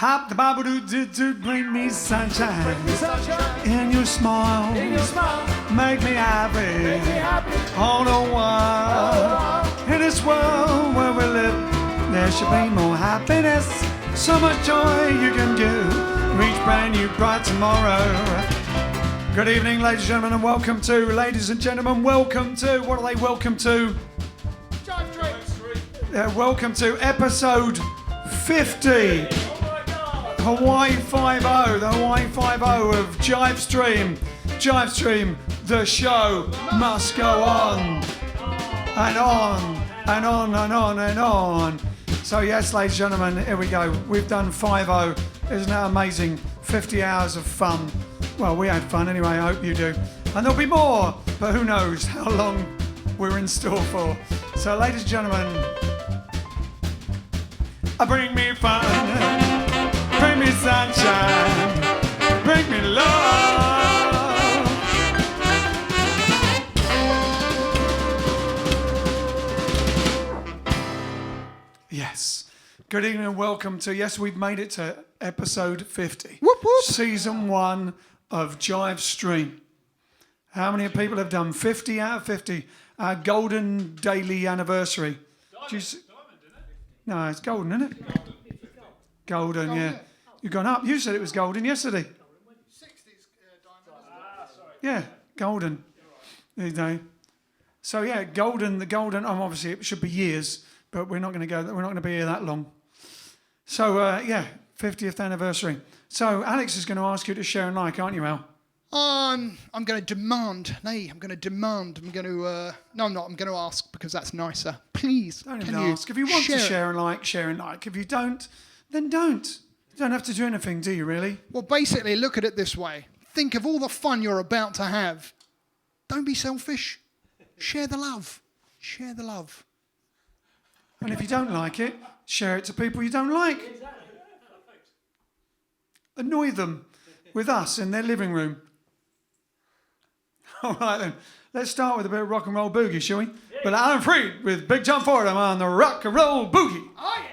Hop the Bible do bring me sunshine. In your smile. Make me happy. All the while. In this world where we live, there should be more happiness. So much joy you can give. Reach brand new bright tomorrow. Good evening, ladies and gentlemen, and welcome to, what are they welcome to? Welcome to episode 50. Hawaii 5-0, the Hawaii 5-0 of JiveStream. JiveStream, the show must go on. And on, and on, and on, and on. So yes, ladies and gentlemen, here we go. We've done 5-0. Isn't that amazing? 50 hours of fun. Well, we had fun anyway, I hope you do. And there'll be more, but who knows how long we're in store for. So ladies and gentlemen, bring me fun, bring me sunshine, bring me love. Yes. Good evening and welcome to, yes, we've made it to episode 50. Whoop, whoop. Season 1 of JiveStream. How many people have done 50 out of 50? Our golden daily anniversary. Diamond, isn't it? No, it's golden, isn't it? Golden, yeah. You've gone up. You said it was golden yesterday. 60's diamond. Sorry. Yeah, golden. There you go. So yeah, golden. The golden. Obviously it should be years, but we're not going to go. We're not going to be here that long. So yeah, 50th anniversary. So Alex is going to ask you to share and like, aren't you, Al? I'm going to demand. No, I'm going to demand. I'm going to. No, I'm not. I'm going to ask because that's nicer. Please. Don't even ask. If you want to share and like, share and like. If you don't, then don't. You don't have to do anything, do you, really? Well, basically, look at it this way. Think of all the fun you're about to have. Don't be selfish. Share the love. Share the love. And if you don't like it, share it to people you don't like. Annoy them with us in their living room. All right, then. Let's start with a bit of rock and roll boogie, shall we? Yeah. But Alan Freed with Big John Fordham on the rock and roll boogie. Oh, yeah.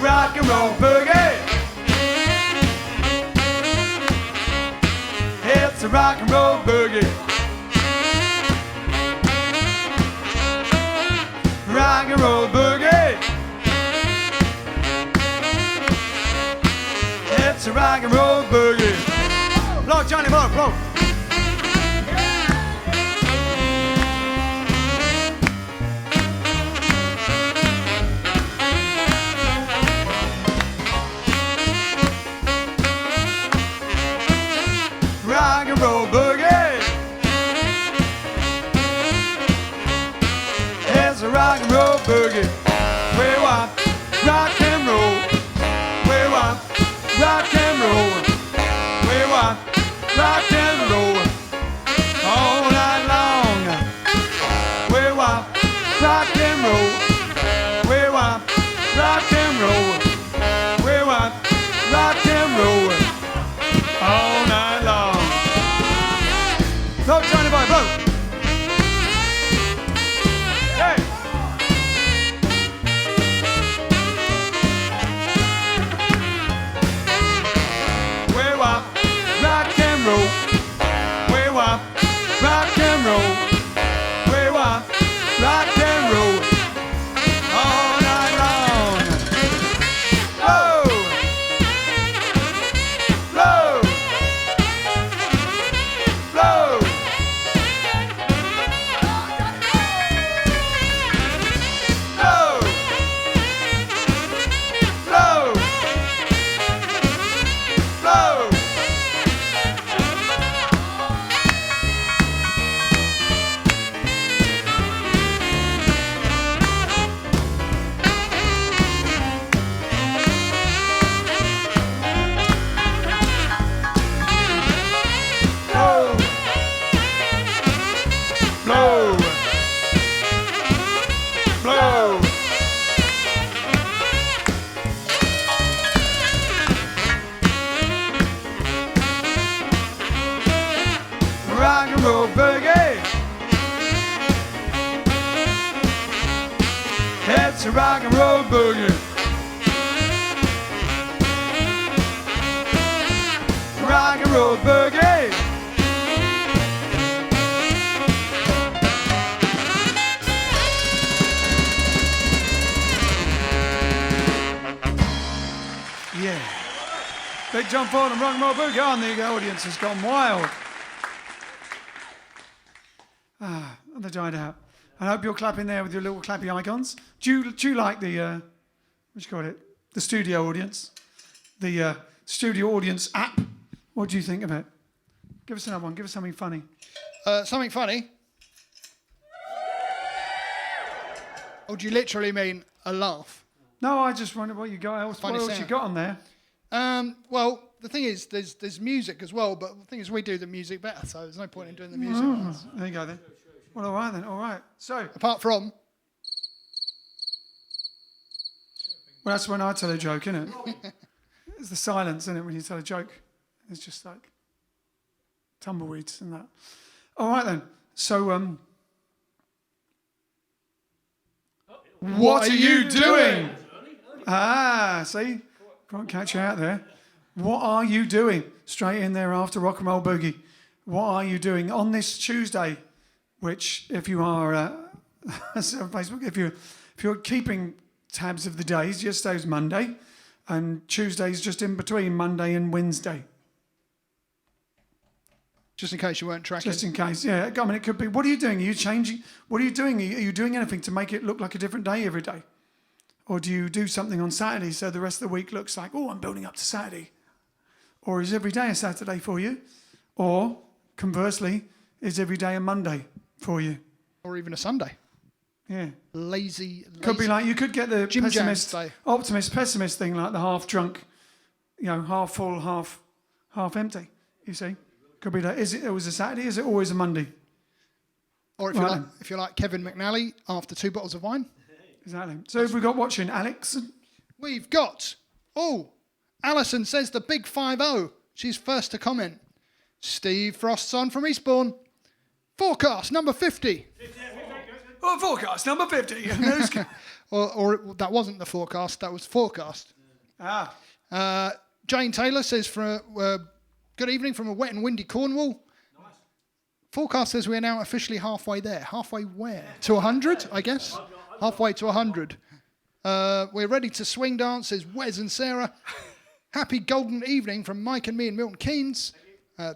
Rock and roll boogie. It's a rock and roll boogie. Rock and roll boogie. It's a rock and roll boogie. Blow, Johnny, blow, blow. Rock and roll boogie. It's a rock and roll boogie. We want rock and roll. We want rock and roll. We want rock and roll all night long. We want rock and roll. We want rock and roll. We want rock and roll all night long. Blow, Johnny boy, blow. Hey. We want rock and roll. It's a rock and roll boogie. Rock and roll boogie. Yeah. Big John Ford and rock and roll boogie on. The audience has gone wild. They died out. I hope you're clapping there with your little clappy icons. Do you like the, what do you call it? The studio audience? The studio audience app? What do you think of it? Give us another one. Give us something funny. Something funny? Or do you literally mean a laugh? No, I just wondered what you got. What else you got on there? Well, the thing is, there's music as well, but the thing is, we do the music better, so there's no point in doing the music. There you go then. Well, all right then. All right. So, apart from, well, that's when I tell a joke, isn't it? It's the silence, isn't it, when you tell a joke? It's just like tumbleweeds and that. All right then. So, what are you doing? See? Can't catch you out there. What are you doing? Straight in there after Rock and Roll Boogie. What are you doing on this Tuesday? Which, if you are on Facebook, if you're keeping tabs of the days, yesterday's Monday, and Tuesday's just in between Monday and Wednesday. Just in case you weren't tracking. Just in case, yeah. I mean, it could be. What are you doing? Are you changing? What are you doing? Are you doing anything to make it look like a different day every day? Or do you do something on Saturday so the rest of the week looks like, oh, I'm building up to Saturday? Or is every day a Saturday for you? Or, conversely, is every day a Monday for you? Or even a Sunday. Yeah. Lazy. Could be like, you could get the Jim pessimist, optimist, pessimist thing, like the half drunk, half full, half empty, you see? Could be that. Is it always a Saturday? Is it always a Monday? Or if you're like Kevin McNally, after 2 bottles of wine. Exactly. So who have we got watching, Alex? We've got, Alison says the big 5-0. She's first to comment. Steve Frost's on from Eastbourne. Forecast number 50. Oh, forecast number 50. or that wasn't the forecast, that was forecast. Jane Taylor says, good evening from a wet and windy Cornwall. Nice. Forecast says we are now officially halfway there. Halfway where? To 100, I guess? Halfway to 100. We're ready to swing dance, says Wes and Sarah. Happy golden evening from Mike and me in Milton Keynes.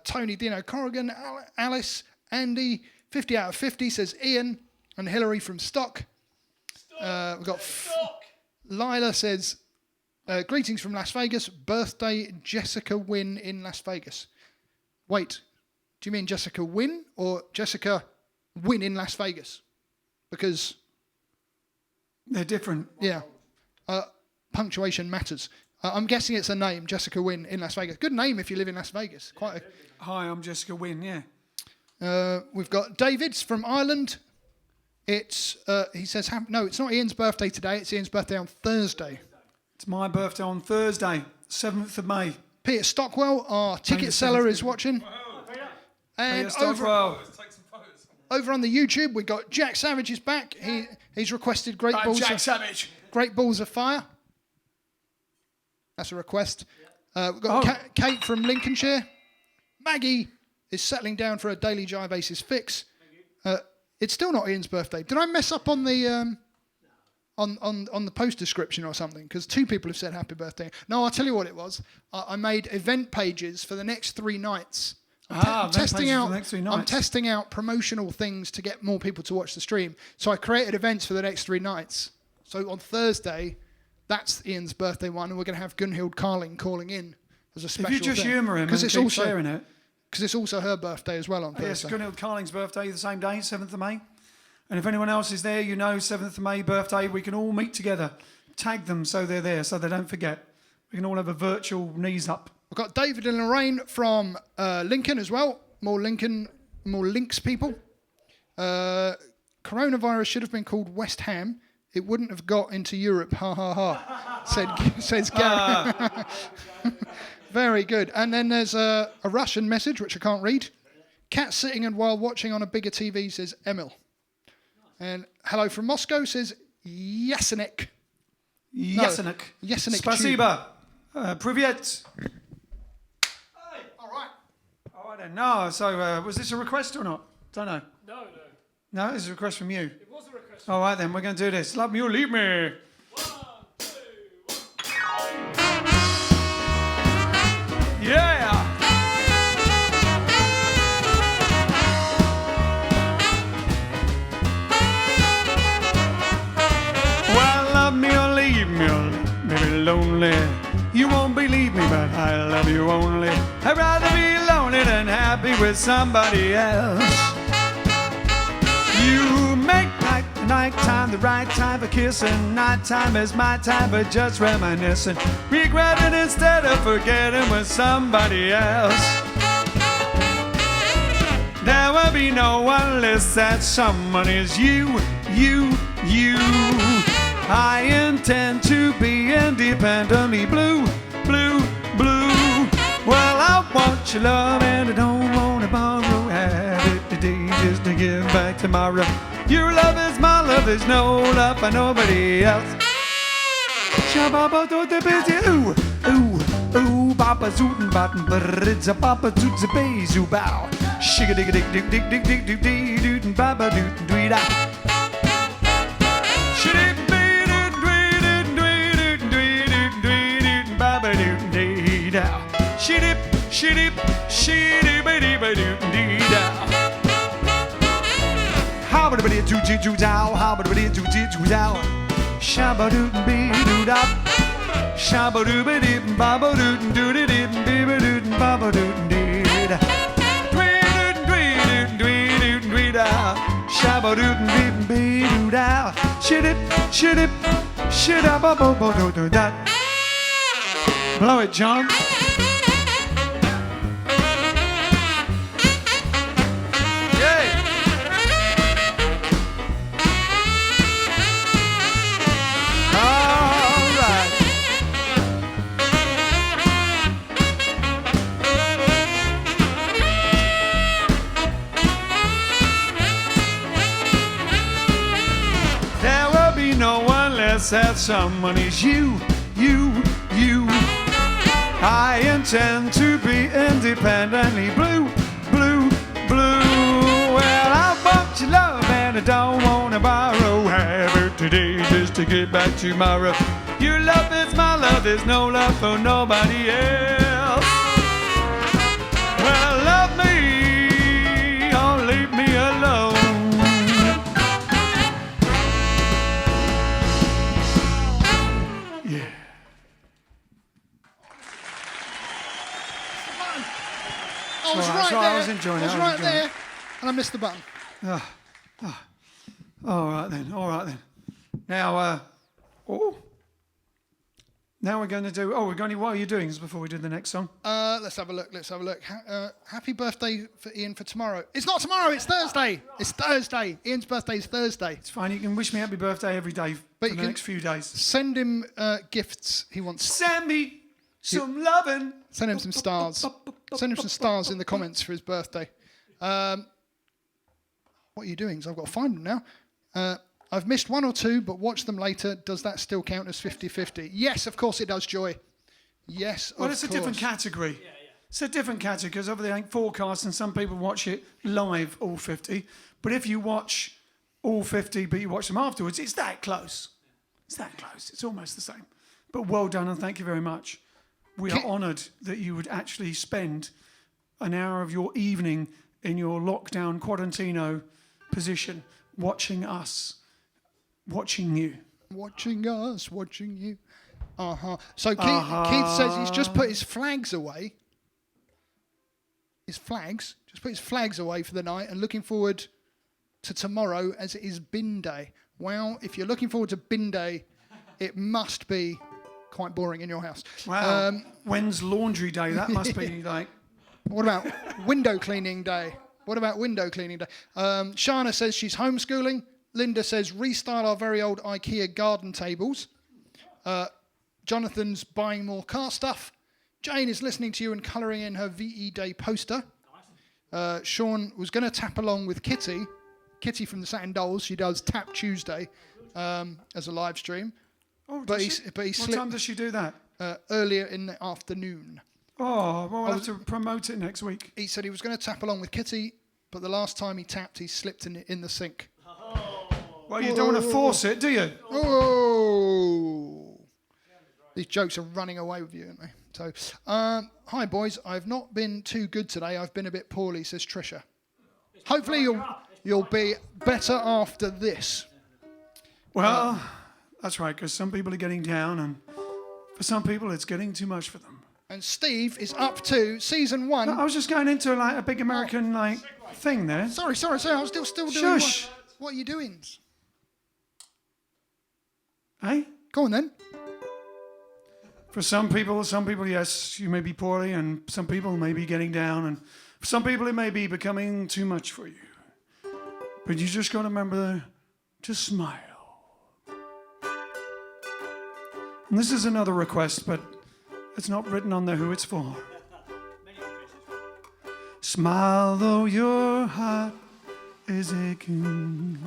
Tony Dino Corrigan, Alice, Andy. 50 out of 50, says Ian. And Hillary from Stock. We've got Lila says, greetings from Las Vegas. Birthday Jessica Wynn in Las Vegas. Wait, do you mean Jessica Wynn or Jessica Wynn in Las Vegas? Because they're different. Yeah. Punctuation matters. I'm guessing it's a name, Jessica Wynn in Las Vegas. Good name if you live in Las Vegas. Hi, I'm Jessica Wynn, yeah. We've got David's from Ireland. It's, he says, no, it's not Ian's birthday today. It's Ian's birthday on Thursday. It's my birthday on Thursday, 7th of May. Peter Stockwell, our ticket seller, is watching. And over on the YouTube, we've got Jack Savage is back. He's requested Great Balls of Fire. That's a request. We've got Kate from Lincolnshire. Maggie is settling down for a daily Jive Aces fix. It's still not Ian's birthday. Did I mess up on the on the post description or something? Because 2 people have said happy birthday. No, I'll tell you what it was. I made event pages for the next 3 nights. I'm testing out promotional things to get more people to watch the stream. So I created events for the next 3 nights. So on Thursday, that's Ian's birthday one, and we're going to have Gunhild Carling calling in as a special thing. If you just humour him and keep sharing it. Because it's also her birthday as well on Thursday. Yes, Gunhild Carling's birthday the same day, 7th of May. And if anyone else is there, 7th of May birthday, we can all meet together. Tag them so they're there, so they don't forget. We can all have a virtual knees up. We've got David and Lorraine from Lincoln as well. More Links people. Coronavirus should have been called West Ham. It wouldn't have got into Europe. Ha ha ha. Says Gary. Very good. And then there's a Russian message, which I can't read. Cat sitting and while watching on a bigger TV, says Emil. And hello from Moscow, says Jesenik. Jesenik. Jesenik. Spasiba. Privyet. All right. All right then. No, so was this a request or not? Don't know. No. No, this is a request from you. It was a request. All right then, we're going to do this. Love me or leave me. 1, 2, 1. Yeah. Well, love me or leave me, maybe lonely. You won't believe me, but I love you only. I'd rather be lonely than happy with somebody else. You make nighttime the right time for kissing. Nighttime is my time for just reminiscing. Regretting instead of forgetting with somebody else. There will be no one unless that someone is you. I intend to be independently blue. Well, I want your love and I don't want to borrow. Have it today just to give back tomorrow. Your love is my love, there's no love for nobody else. Shababa do the busy, ooh, Papa Zootin' Button, Bridza Papa Zootza Bezu Bow. Shigga digga dig dig dig dig dig dig dig dootin' Baba dootin' dweeda. Shidip dootin' dweedin' dweedin' dweedin' dweedin' Baba dootin' deeda. Shidip shidip dootin' deeda. How about a bit of doo dow? How about a bit of doo dow? Shabba dootin' bee doo da. Shabba dooba dip baba dootin' doody dip baba dootin' baba dootin' dee da. Dwee dootin' dwee da. Shabba dootin' dip bee doo da. Shidip shidda ba bo bo doo doo da. Blow it, John. That someone is you. I intend to be independently blue. Well, I want your love and I don't want to borrow. Have it today just to get back tomorrow. Your love is my love, there's no love for nobody else. Well, love me or leave me alone. I was right there. I was enjoying it. I was right there, and I missed the button. All right then. Now, now we're going to do. Oh, what are you doing before we do the next song? Let's have a look. Happy birthday for Ian for tomorrow. It's not tomorrow. It's Thursday. It's Thursday. Ian's birthday is Thursday. It's fine. You can wish me happy birthday every day for the next few days. Send him gifts. He wants. Send me some lovin'. Send him some stars. Send him some stars in the comments for his birthday. What are you doing? So I've got to find them now. I've missed one or two, but watch them later. Does that still count as 50-50? Yes, of course it does, Joy. Yes, of course. Well, it's a different category. Yeah. It's a different category because over there ain't forecasts and some people watch it live, all 50. But if you watch all 50, but you watch them afterwards, it's that close. It's that close. It's almost the same. But well done and thank you very much. We are honoured that you would actually spend an hour of your evening in your lockdown quarantino position watching us, watching you. Watching us, watching you. So Keith says he's just put his flags away. Just put his flags away for the night and looking forward to tomorrow as it is bin day. Well, if you're looking forward to bin day, it must be quite boring in your house. Wow. When's laundry day? That must be like... What about window cleaning day? Shana says she's homeschooling. Linda says restyle our very old IKEA garden tables. Jonathan's buying more car stuff. Jane is listening to you and colouring in her VE Day poster. Sean was going to tap along with Kitty from the Satin Dolls. She does Tap Tuesday. as a live stream. Oh, But does he what slipped time does she do that? earlier in the afternoon. Oh, well, we'll have to promote it next week. He said he was going to tap along with Kitty, but the last time he tapped, he slipped in the sink. Well, you don't want to force it, do you? Oh! These jokes are running away with you, aren't they? So, hi boys. I've not been too good today. I've been a bit poorly, says Trisha. Hopefully you'll be better after this. Well, that's right, because some people are getting down, and for some people, it's getting too much for them. And Steve is up to season 1. No, I was just going into like a big American thing there. Sorry. I was still doing. Shush. What are you doing? Hey? Go on then. For some people, yes, you may be poorly, and some people may be getting down, and for some people, it may be becoming too much for you. But you just got to remember to smile. And this is another request, but it's not written on there who it's for. Smile though your heart is aching.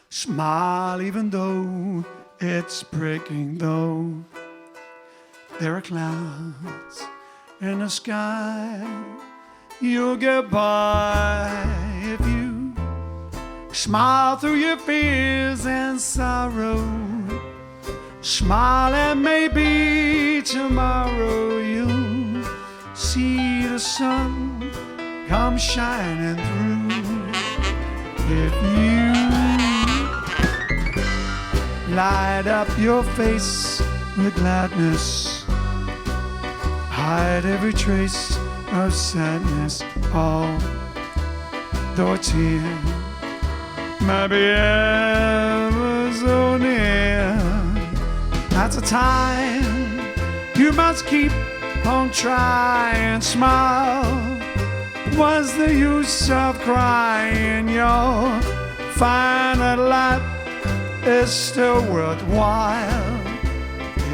Smile even though it's breaking, though there are clouds in the sky. You'll get by if you smile through your fears and sorrow. Smile and maybe tomorrow you'll see the sun come shining through. If you light up your face with gladness, hide every trace of sadness, although a tear may be ever so near. That's a time you must keep on trying. Smile. What's the use of crying? You'll find that life is still worthwhile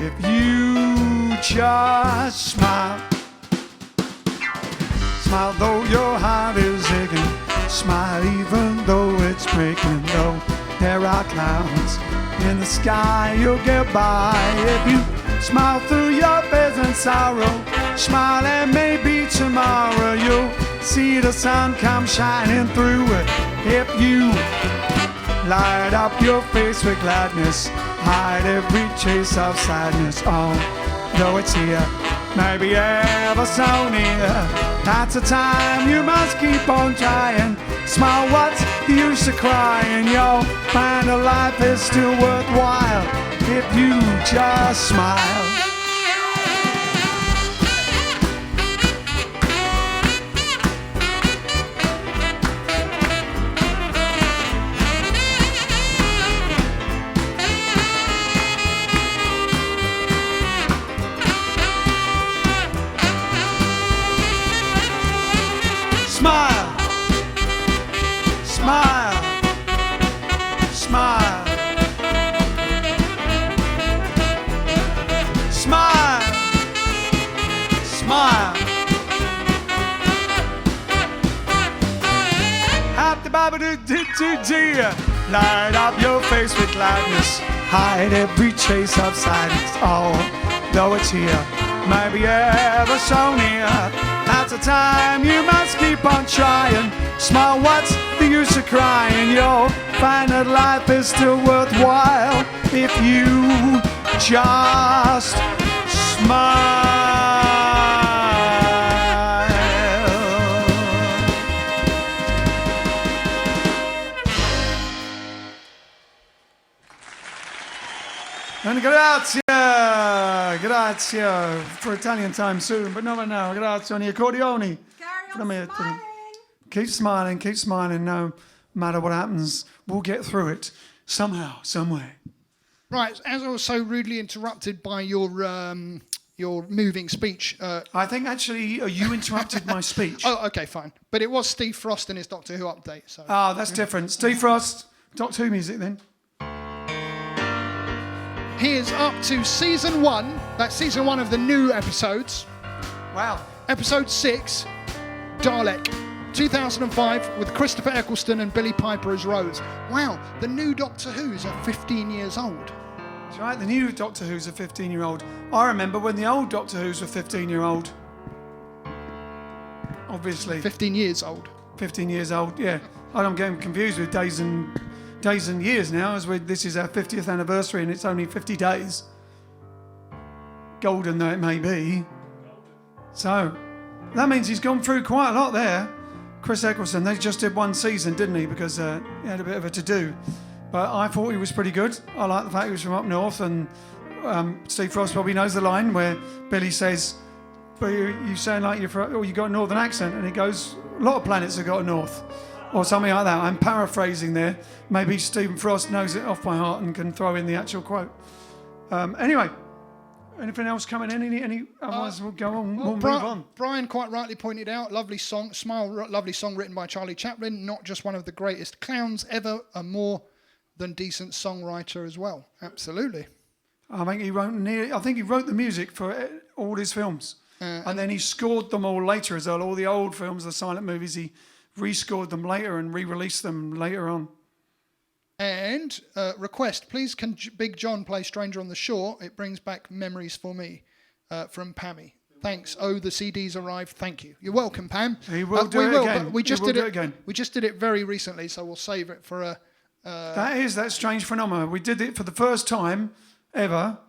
if you just smile. Smile though your heart is aching. Smile even though it's breaking. Though there are clouds in the sky, you'll get by if you smile through your fears and sorrow. Smile and maybe tomorrow you'll see the sun come shining through it. If you light up your face with gladness, hide every trace of sadness, although it's here, maybe ever so near. That's a time you must keep on trying. Smile, what's the use of crying? You'll find a life is still worthwhile if you just smile. Smile, smile, smile, smile, smile. Happy Bible-do-do-do-do. Light up your face with gladness. Hide every trace of sadness. Although it's here, maybe ever so near. That's a time you must keep on trying. Smile, what's the use of crying? You'll find that life is still worthwhile if you just smile. And grazie for Italian time soon, but no, grazie on the accordioni. Carry on smiling. Keep smiling, no matter what happens, we'll get through it somehow, some way. Right, as I was so rudely interrupted by your moving speech. I think actually you interrupted my speech. Oh, okay, fine. But it was Steve Frost and his Doctor Who update. So. Oh, that's different. Steve Frost, Doctor Who music then. He is up to season 1. That's season 1 of the new episodes. Wow. Episode 6, Dalek. 2005 with Christopher Eccleston and Billy Piper as Rose. Wow, the new Doctor Who's are 15 years old. That's right, the new Doctor Who's a 15-year-old. I remember when the old Doctor Who's were 15-year-old. Obviously. 15 years old. 15 years old, yeah. I'm getting confused with days and years now, as this is our 50th anniversary and it's only 50 days. Golden though it may be. So, that means he's gone through quite a lot there. Chris Eccleston, they just did one season, didn't he? Because he had a bit of a to-do. But I thought he was pretty good. I like the fact he was from up north, and Steve Frost probably knows the line where Billy says, "But you sound like you got a northern accent," and he goes, "A lot of planets have got a north," or something like that. I'm paraphrasing there. Maybe Stephen Frost knows it off by heart and can throw in the actual quote. Anyway, anything else coming in? Any? Otherwise, we'll go on. We'll move on. Brian quite rightly pointed out, lovely song, lovely song written by Charlie Chaplin. Not just one of the greatest clowns ever, a more than decent songwriter as well. Absolutely. I think he wrote the music for all his films, and then he scored them all later as well. All the old films, the silent movies, he rescored them later and re-released them later on. And request, please can Big John play Stranger on the Shore? It brings back memories for me, from Pammy. Thanks. Oh, the CD's arrived. Thank you. You're welcome, Pam. He will do it again. But we just did it again. We just did it very recently, so we'll save it for a... That strange phenomenon. We did it for the first time ever.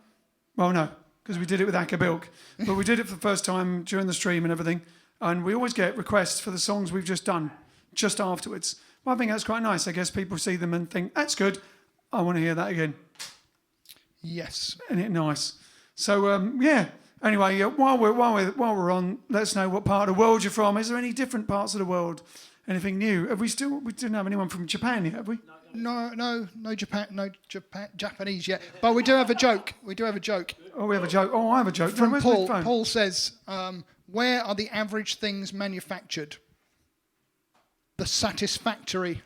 Well, no, because we did it with Akabilk. But we did it for the first time during the stream and everything. And we always get requests for the songs we've just done, just afterwards. Well, I think that's quite nice. I guess people see them and think, that's good. I want to hear that again. Yes. Isn't it nice? So, yeah. Anyway, while we're on, let us know what part of the world you're from. Is there any different parts of the world? Anything new? We didn't have anyone from Japan yet, have we? No Japanese yet. But we do have a joke. Oh, we have a joke. Oh, I have a joke. From Paul. Paul says, where are the average things manufactured? The satisfactory.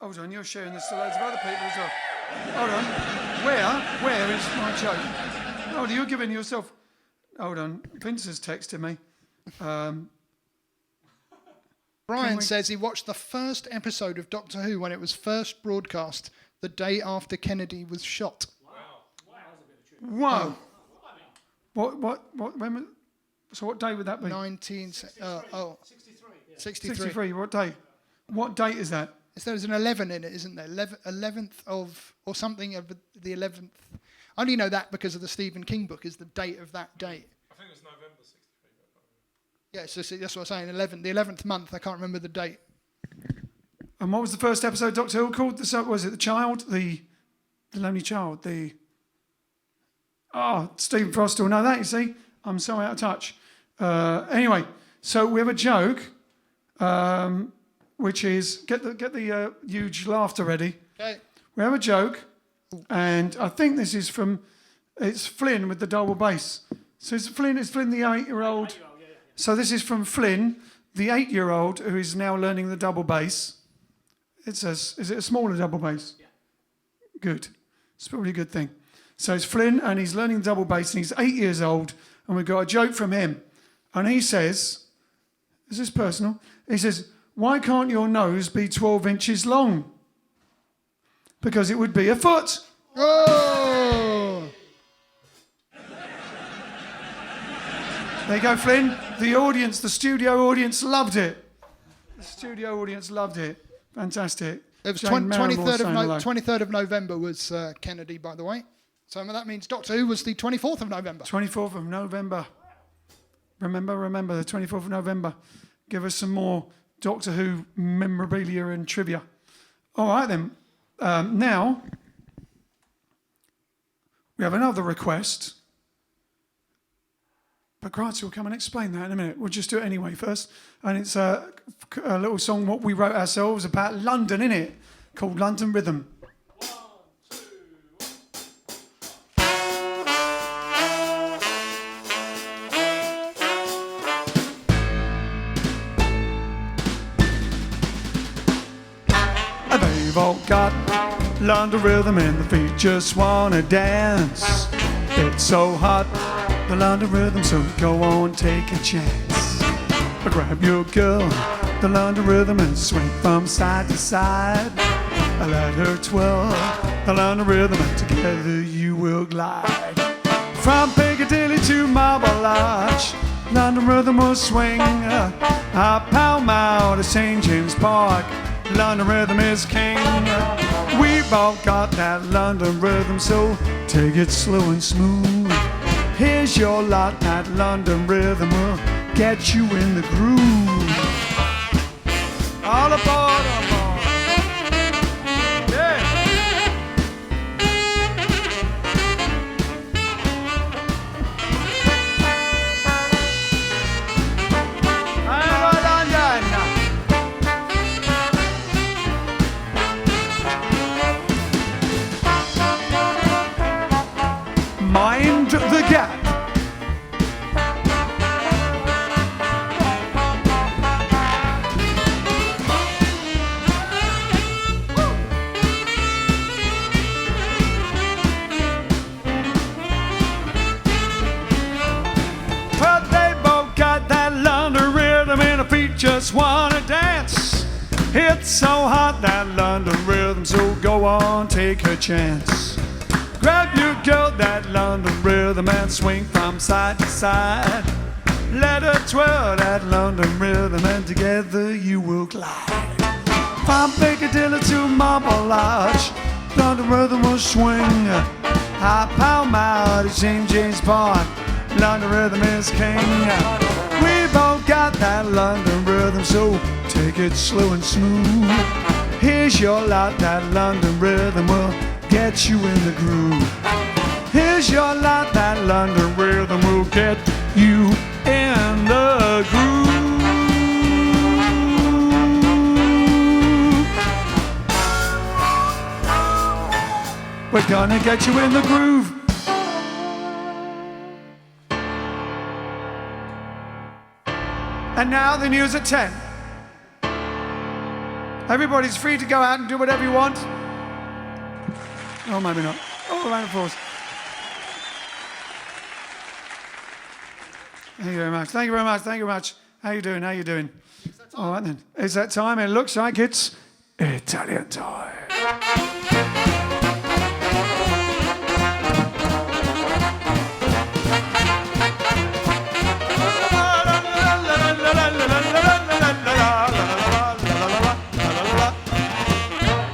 Hold on, you're sharing this to loads of other people as well. Hold on. Where is my joke? Oh, you're giving yourself... Hold on. Vince has texted me. Brian says he watched the first episode of Doctor Who when it was first broadcast the day after Kennedy was shot. Wow. When was, so what day would that be? 63. 63. What day? What date is that? There's an 11 in it, isn't there? 11th of, or something of the 11th. I only know that because of the Stephen King book is the date of that date. I think it's November 63. Yeah, so that's what I'm saying. The 11th month. I can't remember the date. And what was the first episode of Doctor Who called? Was it the child, the lonely child, Stephen Frost will know that. You see, I'm so out of touch. Anyway, so we have a joke, which is get the huge laughter ready. Okay. We have a joke, and I think this is it's Flynn with the double bass. So it's Flynn the 8-year-old. So this is from Flynn, the 8-year-old, who is now learning the double bass. Is it a smaller double bass? Yeah. Good. It's probably a good thing. So it's Flynn, and he's learning double bass, and he's 8 years old, and we've got a joke from him. And he says, is this personal? He says, why can't your nose be 12 inches long? Because it would be a foot. Oh! There you go, Flynn. The studio audience loved it. The studio audience loved it. Fantastic. It was 23rd of November was Kennedy, by the way. So that means Doctor Who was the 24th of November. 24th of November. Remember, the 24th of November. Give us some more Doctor Who memorabilia and trivia. All right, then. Now, we have another request. But Grazia will come and explain that in a minute. We'll just do it anyway first. And it's a little song what we wrote ourselves about London, innit? Called London Rhythm. 1, 2, 1. They've all got London Rhythm and the feet just wanna dance. It's so hot the London rhythm, so go on, take a chance. Grab your girl, the London rhythm, and swing from side to side. Let her twirl the London rhythm, and together you will glide. From Piccadilly to Marble Arch, London rhythm will swing. Pall Mall to St. James Park, London rhythm is king. We've all got that London rhythm, so take it slow and smooth. Here's your lot, that London rhythm will get you in the groove. All aboard, all aboard. Yeah. Mind the gap. But they both got that London rhythm and their feet just wanna dance. It's so hot, that London rhythm, so go on, take a chance. Grab your girl, that London rhythm, and swing from side to side. Let her twirl that London rhythm, and together you will glide. From Piccadilly to Marble Arch, London rhythm will swing. Pall Mall to St. James Park, London rhythm is king. We both got that London rhythm, so take it slow and smooth. Here's your lot, that London rhythm will get you in the groove. Here's your lot, that London rhythm will get you in the groove. We're gonna get you in the groove. And now the news at 10. Everybody's free to go out and do whatever you want. Oh, maybe not. Oh, round of applause. Thank you very much. Thank you very much. Thank you very much. How you doing? How you doing? All right then. It's that time. It looks like it's Italian time.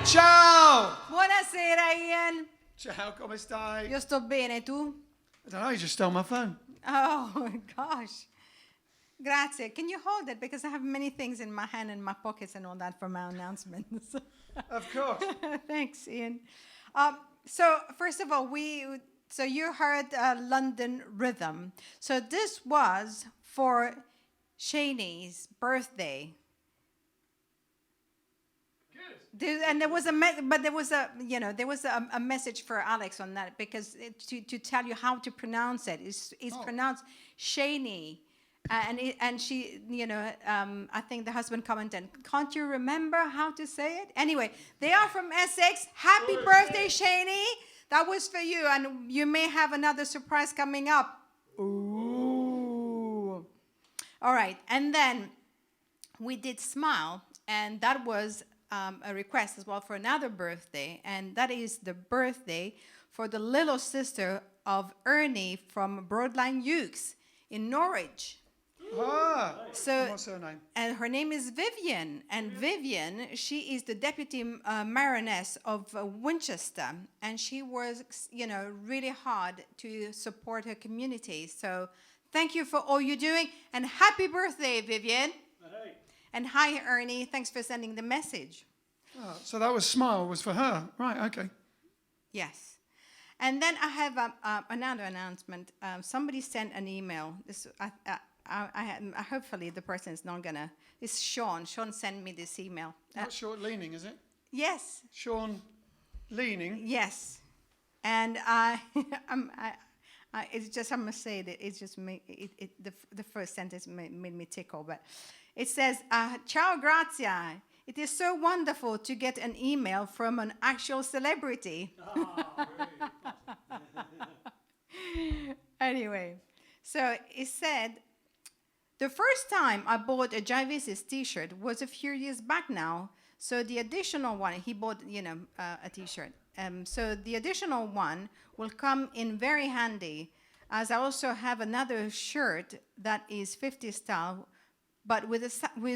Ciao! Buonasera, Ian. Ciao, come stai? Io sto bene, tu? I don't know, you just stole my phone. Oh, gosh. Grazie. Can you hold it? Because I have many things in my hand and my pockets and all that for my announcements. Of course. Thanks, Ian. So, first of all, so you heard London Rhythm. So this was for Shane's birthday. And there was a message for Alex on that, because to tell you how to pronounce it. It's pronounced Shaney, and she, I think the husband commented, "Can't you remember how to say it?" Anyway, they are from Essex. Happy birthday, Shaney! That was for you, and you may have another surprise coming up. Ooh! All right, and then we did Smile, and that was a request as well for another birthday, and that is the birthday for the little sister of Ernie from Broadline Ukes in Norwich. Ah, So, what's her name? and her name is Vivian, and Vivian, she is the deputy mayoress of Winchester, and she works, really hard to support her community. So, thank you for all you're doing, and happy birthday, Vivian. Hey. And hi, Ernie. Thanks for sending the message. Oh, so that was Smile, was for her. Right, okay. Yes. And then I have another announcement. Somebody sent an email. Hopefully the person is not going to... It's Sean. Sean sent me this email. Not short leaning, is it? Yes. Sean leaning. Yes. And it's just, I must say that it's just the first sentence made me tickle. But it says, "Ciao, grazie. It is so wonderful to get an email from an actual celebrity." Oh, really? Anyway, So he said, the first time I bought a Jive Aces t-shirt was a few years back now. So the additional one, he bought, a t-shirt. So the additional one will come in very handy, as I also have another shirt that is 50 style, but with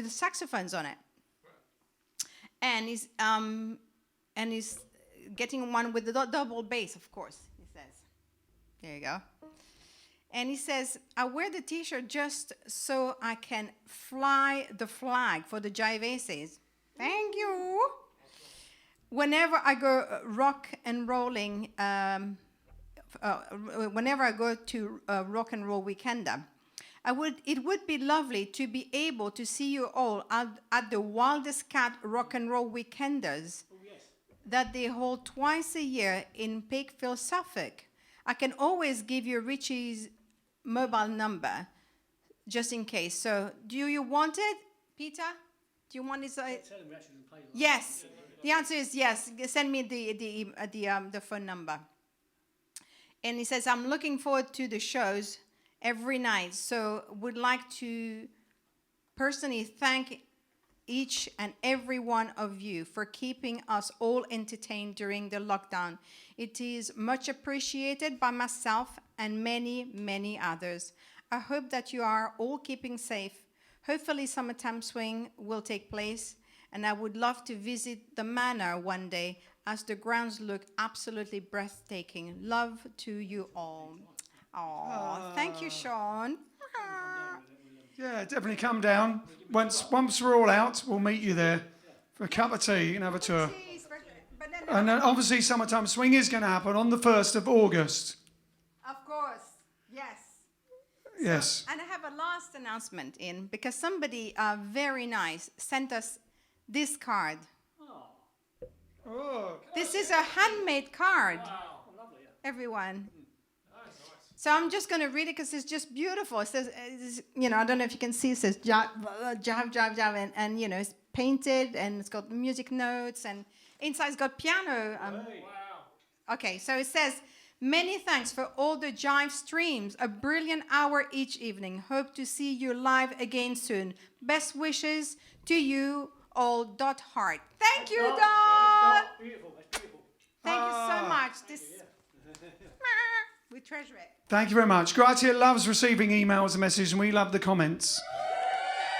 saxophones on it. And he's getting one with the double bass, of course, he says. There you go. And he says, I wear the t-shirt just so I can fly the flag for the Jive Aces. Thank you. Whenever I go rock and rolling, whenever I go to Rock and Roll Weekender, it would be lovely to be able to see you all at the Wildest Cat Rock and Roll Weekenders that they hold twice a year in Pakefield, Suffolk. I can always give you Richie's mobile number, just in case. So, do you want it, Peter? Do you want it? Yes. The answer is yes. Send me the phone number. And he says, I'm looking forward to the shows every night. So, would like to personally thank each and every one of you for keeping us all entertained during the lockdown. It is much appreciated by myself and many, many others. I hope that you are all keeping safe. Hopefully summertime swing will take place, and I would love to visit the manor one day as the grounds look absolutely breathtaking. Love to you all. Oh, thank you, Sean. Yeah, definitely come down. Once we're all out, we'll meet you there for a cup of tea. You can have a tour. And then obviously Summertime Swing is going to happen on the 1st of August. Of course, yes. Yes. And I have a last announcement in, because somebody very nice sent us this card. Oh. This is a handmade card. Wow. Everyone. So I'm just going to read it because it's just beautiful. It says, I don't know if you can see, it says Jive, and it's painted, and it's got music notes, and inside it's got piano. Wow. Okay, so it says, many thanks for all the Jive streams. A brilliant hour each evening. Hope to see you live again soon. Best wishes to you all, Dot Heart. Thank you, Dot. Beautiful, that's beautiful. Thank you so much. We treasure it. Thank you very much. Grazia loves receiving emails and messages, and we love the comments.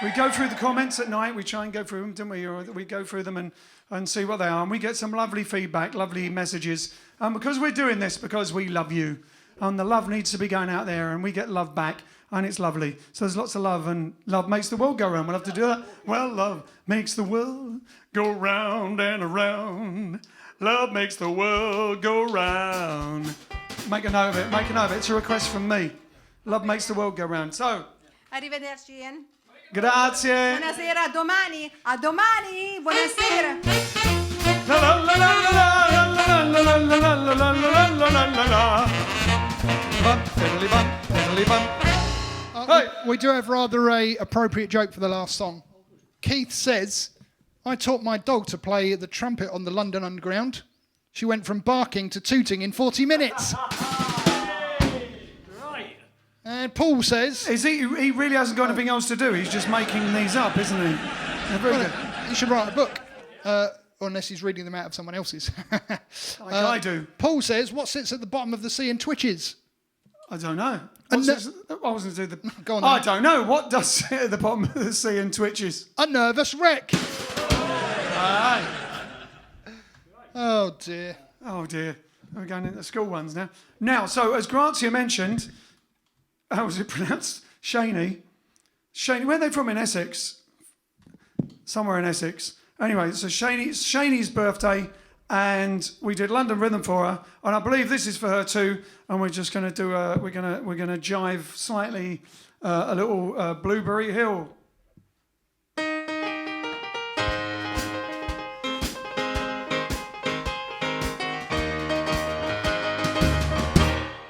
We go through the comments at night. We try and go through them, don't we? Or we go through them and see what they are. And we get some lovely feedback, lovely messages. And because we're doing this, because we love you. And the love needs to be going out there, and we get love back. And it's lovely. So there's lots of love, and love makes the world go round. We'll have to do that. Well, love makes the world go round and around. Love makes the world go round. Make a note of it. Make a note of it. It's a request from me. Love makes the world go round. So, Arrivederci, Ian. grazie. Buonasera, a domani. A domani. Buonasera. We do have rather a appropriate joke for the last song. Keith says, I taught my dog to play the trumpet on the London Underground. She went from barking to tooting in 40 minutes. Right. And Paul says... He really hasn't got anything else to do. He's just making these up, isn't he? They're very good. You should write a book. Unless he's reading them out of someone else's. Like I do. Paul says, what sits at the bottom of the sea and twitches? I don't know. I wasn't going to do the... Go on, I then. don't know. What does sit at the bottom of the sea and twitches? A nervous wreck. Aye. Oh, dear. Oh, dear. We're going into school ones now. Now, so as Grazia mentioned, how was it pronounced? Shaney. Where are they from in Essex? Somewhere in Essex. Anyway, so Shaney's birthday, and we did London Rhythm for her, and I believe this is for her too. And we're just going to do we're going to jive slightly a little Blueberry Hill.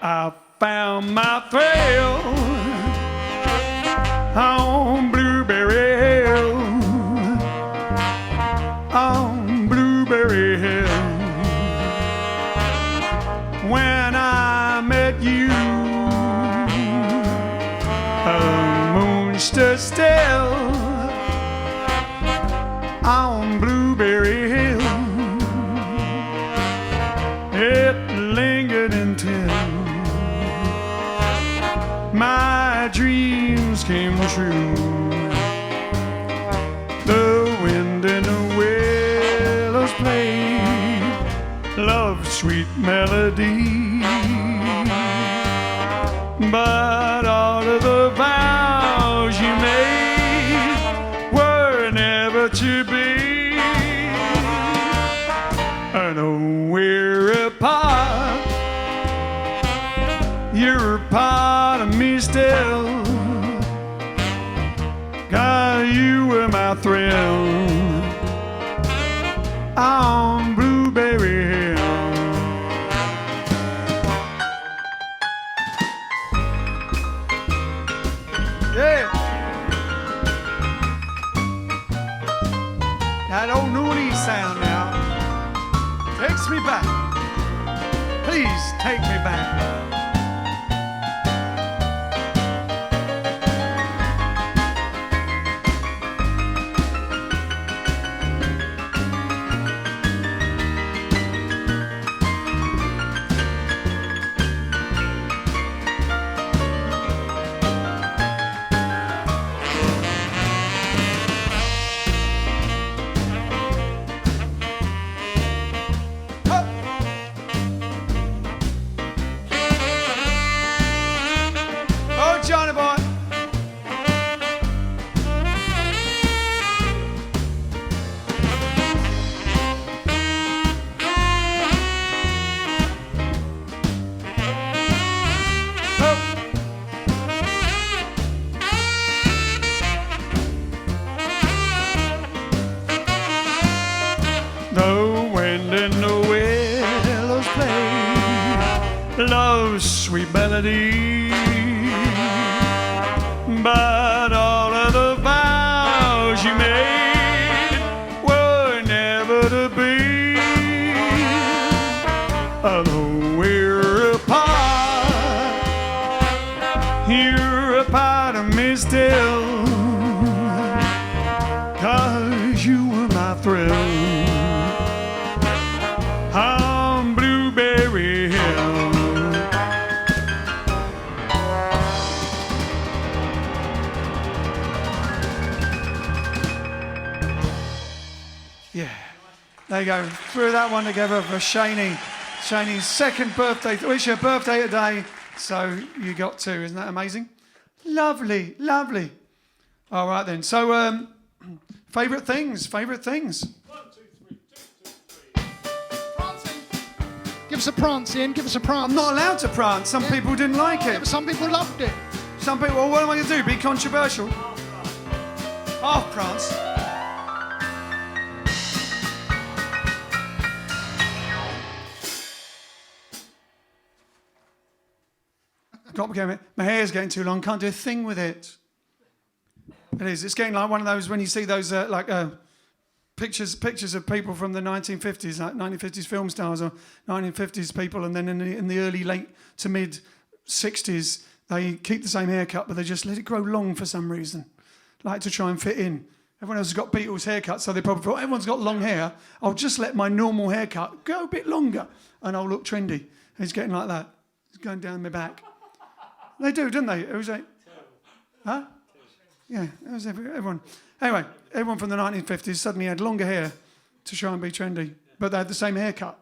I found my thrill on Blueberry Hill, on Blueberry Hill. When I met you, me still on Blueberry Hill. It lingered until my dreams came true. The wind and the willows played love's sweet melody. But all of the vows you made were never to be. And oh, we're apart. You're a part of me still. 'Cause you were my thrill on Blueberry Hill. Yeah. That old naughty sound now takes me back. Please take me back. Love's sweet melody, but all of the vows you made were never to be. Although we're apart, you're a part of me still. 'Cause you were my thrill on Blueberry Hill. Yeah, there you go. Threw that one together for Shaney. Shaney's second birthday. It's your birthday today, so you got two. Isn't that amazing? Lovely, lovely. All right then. So, favourite things. 1, 2, 3, 2, 2, 3. Prancing. Give us a prance, Ian. Give us a prance. I'm not allowed to prance. Some people didn't like Yeah, it. but some people loved it. Some people. Well, what am I going to do? Be controversial? Half prance. My hair's getting too long. Can't do a thing with it. It is. It's getting like one of those when you see those pictures of people from the 1950s, like 1950s film stars or 1950s people, and then in the early late to mid 60s they keep the same haircut, but they just let it grow long for some reason, like to try and fit in. Everyone else has got Beatles haircuts, so they probably thought everyone's got long hair. I'll just let my normal haircut go a bit longer, and I'll look trendy. And it's getting like that. It's going down my back. They do, don't they? It was like, huh? Yeah, it was everyone. Anyway, everyone from the 1950s suddenly had longer hair to try and be trendy, but they had the same haircut.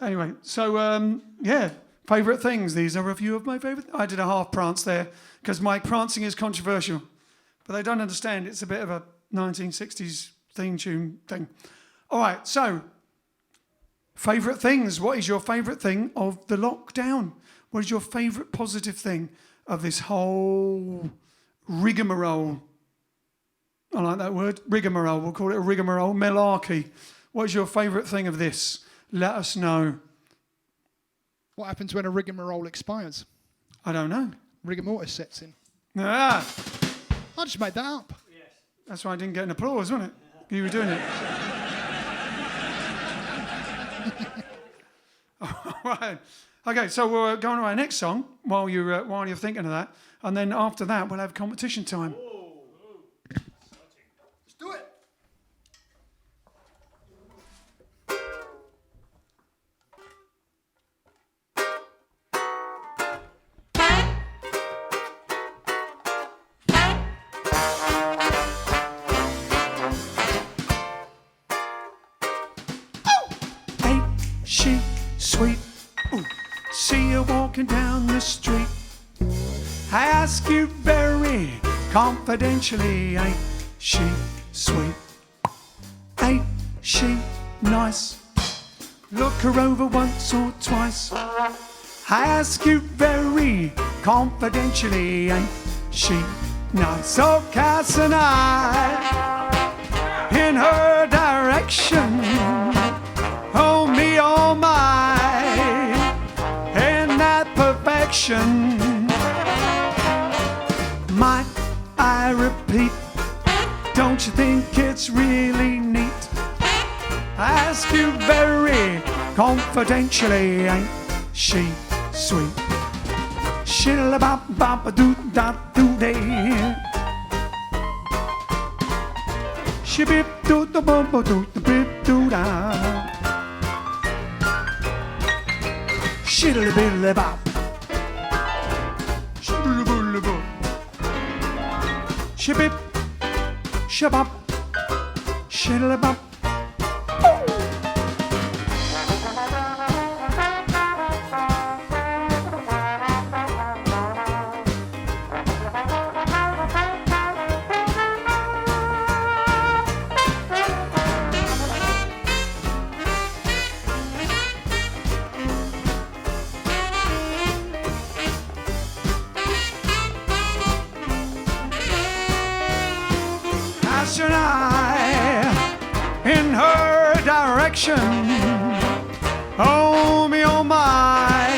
Anyway, so, yeah, favourite things. These are a few of my favourite. I did a half prance there because my prancing is controversial, but they don't understand it's a bit of a 1960s theme tune thing. All right, so, favourite things. What is your favourite thing of the lockdown? What is your favourite positive thing of this whole rigmarole? I like that word, rigmarole. We'll call it a rigmarole, malarkey. What is your favourite thing of this? Let us know. What happens when a rigmarole expires? I don't know. Rigor mortis sets in. Ah, I just made that up. Yes. that's why I didn't get an applause, wasn't it? You were doing it. Right. Okay, so we're going to our next song while you're thinking of that, and then after that we'll have competition time. Let's do it. Ain't she sweet? Ooh. See her walking down the street. I ask you very confidentially, ain't she sweet? Ain't she nice? Look her over once or twice. I ask you very confidentially, ain't she nice? So cast an eye in her direction. Oh me, oh my, in that perfection. Might I repeat, don't you think it's really neat? I ask you very confidentially, ain't she sweet? Shiddle-a-bop-bop-a-doo-da-doo-day. Shibip-doo-da-bum-ba-doo-da-bip-doo-da. Shiddle-a-biddle-a-bop. Shiddle-a-biddle-a-bop. Shibip, shabop, shiddle-a-bop. Cast an eye in her direction. Oh me, oh my,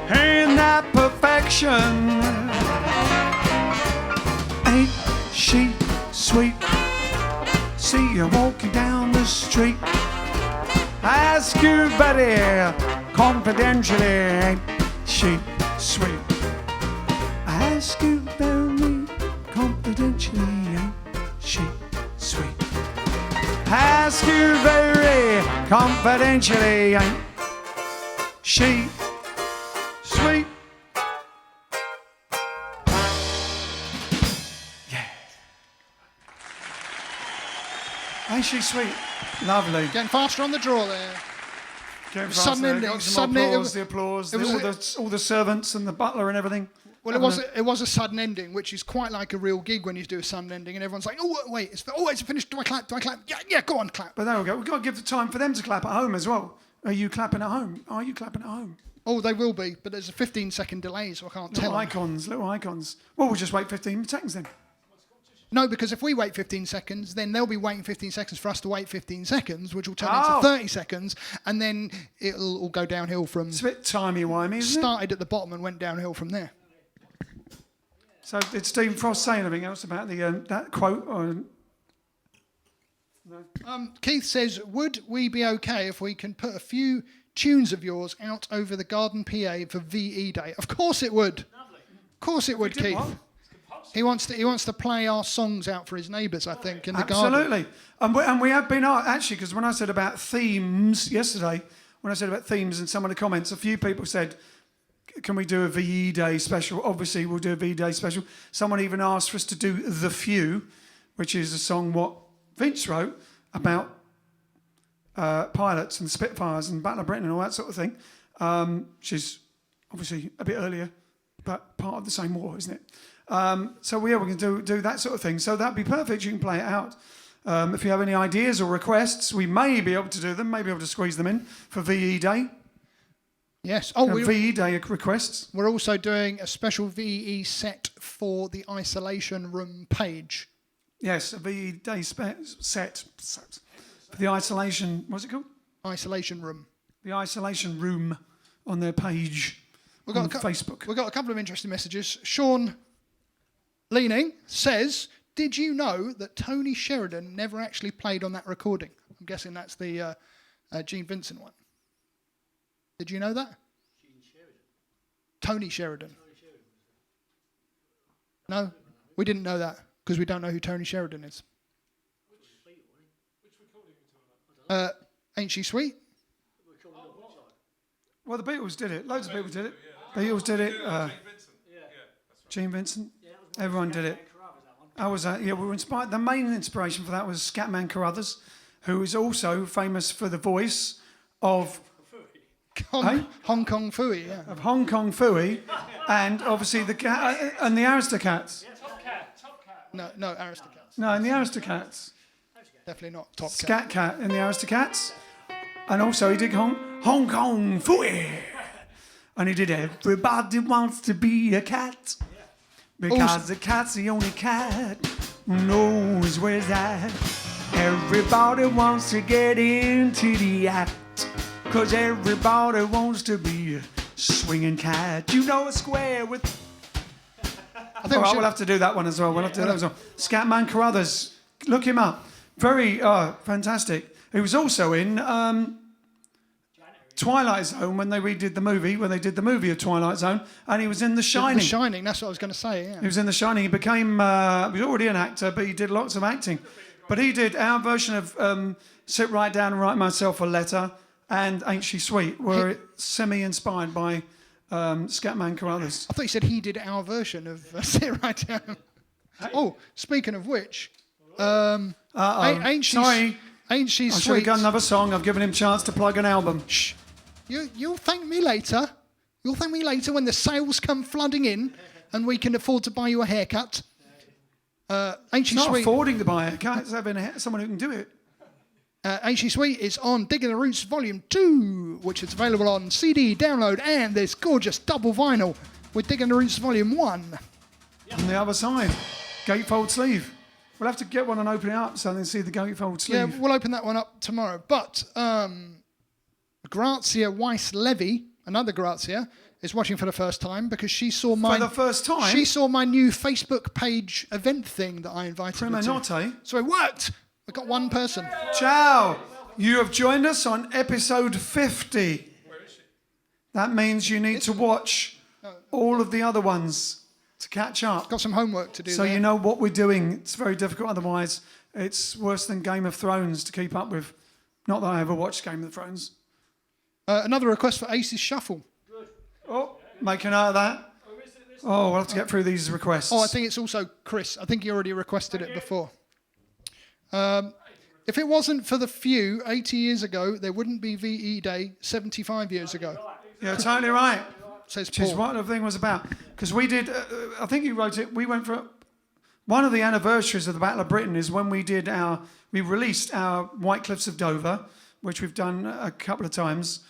in that perfection. Ain't she sweet? See her walking down the street. I ask you very confidentially, ain't she sweet? I ask you very confidentially, ain't she sweet? Ask you very confidentially, ain't she sweet? Yeah. Ain't she sweet? Lovely. Getting faster on the draw there. Getting Sudden faster. ending, Got some sudden- applause, it the applause, was all the servants and the butler and everything. Well, it was a sudden ending, which is quite like a real gig when you do a sudden ending, and everyone's like, "Oh wait, it's finished. Do I clap? Do I clap? Yeah, go on, clap." But there we go. We've got to give the time for them to clap at home as well. Are you clapping at home? Are you clapping at home? Oh, they will be, but there's a 15-second delay, so I can't tell. Little icons. Well, we'll just wait 15 seconds then. No, because if we wait 15 seconds, then they'll be waiting 15 seconds for us to wait 15 seconds, which will turn Oh. into 30 seconds, and then it'll all go downhill from... It's a bit timey-wimey, isn't it? Started at the bottom and went downhill from there. So did Stephen Frost say anything else about the that quote? Or... Keith says, would we be okay if we can put a few tunes of yours out over the garden PA for VE Day? Of course it would. Of course it would, did Keith. what? He wants to play our songs out for his neighbours, I think, in the garden. Absolutely. And we have been actually, because when I said about themes yesterday, and some of the comments, a few people said, can we do a VE Day special? Obviously, we'll do a VE Day special. Someone even asked for us to do The Few, which is a song what Vince wrote about pilots and Spitfires and Battle of Britain and all that sort of thing, which is obviously a bit earlier, but part of the same war, isn't it? So we can do that sort of thing. So that'd be perfect. You can play it out. If you have any ideas or requests, we may be able to do them, may be able to squeeze them in for VE Day. Yes. Oh, VE Day requests. we're also doing a special VE set for the isolation room page. Yes, a VE Day set for the isolation. What's it called? Isolation room. The isolation room on their page on Facebook. We've got a couple of interesting messages. Sean Leaning says, did you know that Tony Sheridan never actually played on that recording? I'm guessing that's the Gene Vincent one. Did you know that? Tony Sheridan. No, we didn't know that because we don't know who Tony Sheridan is. Ain't She Sweet? Well, the Beatles did it. Loads of people did it. Beatles did it. Gene Vincent. Everyone did it. We were inspired. The main inspiration for that was Scatman Carruthers, who is also famous for the voice of Hong Kong Phooey, yeah. Of Hong Kong Phooey, and obviously the and the Aristocats. Top Cat. No, Aristocats. No, and the Aristocats. Definitely not Top Cat. Scat Cat in the Aristocats, and also he did Hong Kong Phooey, and he did Everybody Wants to Be a Cat, because the cat's the only cat who knows where's that. Everybody wants to get into the act, 'cause everybody wants to be a swinging cat. You know a square with... I think we'll have to do that one as well. We'll have to do that as well. Scatman Carruthers. Look him up. Very fantastic. He was also in Twilight Zone when they did the movie of Twilight Zone, and he was in The Shining. The Shining, that's what I was going to say, yeah. He was in The Shining. He became... he was already an actor, but he did lots of acting. But he did our version of Sit Right Down and Write Myself a Letter and Ain't She Sweet, were semi-inspired by Scatman Carruthers. I thought you said he did our version of Sit Right Down. Oh, speaking of which, Ain't She Sorry. Ain't She I should Sweet? have got another song. I've given him a chance to plug an album. Shh. You'll thank me later. You'll thank me later when the sales come flooding in and we can afford to buy you a haircut. Ain't She It's not Sweet? affording to buy it. It's having someone who can do it. Ain't She Sweet is on Digging the Roots Volume 2, which is available on CD, download, and this gorgeous double vinyl with Digging the Roots Volume 1. On the other side, gatefold sleeve. We'll have to get one and open it up so they can see the gatefold sleeve. Yeah, we'll open that one up tomorrow. But Grazia Weiss-Levy, another Grazia, is watching for the first time because she saw my... For the first time? She saw my new Facebook page event thing that I invited her to. Prima So it worked. We got one person. Ciao. You have joined us on episode 50. Where is she? That means you need to watch all of the other ones to catch up. Got some homework to do So there. you know what we're doing. It's very difficult otherwise. It's worse than Game of Thrones to keep up with. Not that I ever watched Game of Thrones. Another request for Aces Shuffle. Oh, make a note of that. Oh, we'll have to get through these requests. Oh, I think it's also Chris. I think he already requested it before. If it wasn't for the few 80 years ago, there wouldn't be VE Day 75 years ago. You're totally right. Says Which is Paul. what the thing was about. Because we did, I think you wrote it, we went for, one of the anniversaries of the Battle of Britain is when we released our White Cliffs of Dover, which we've done a couple of times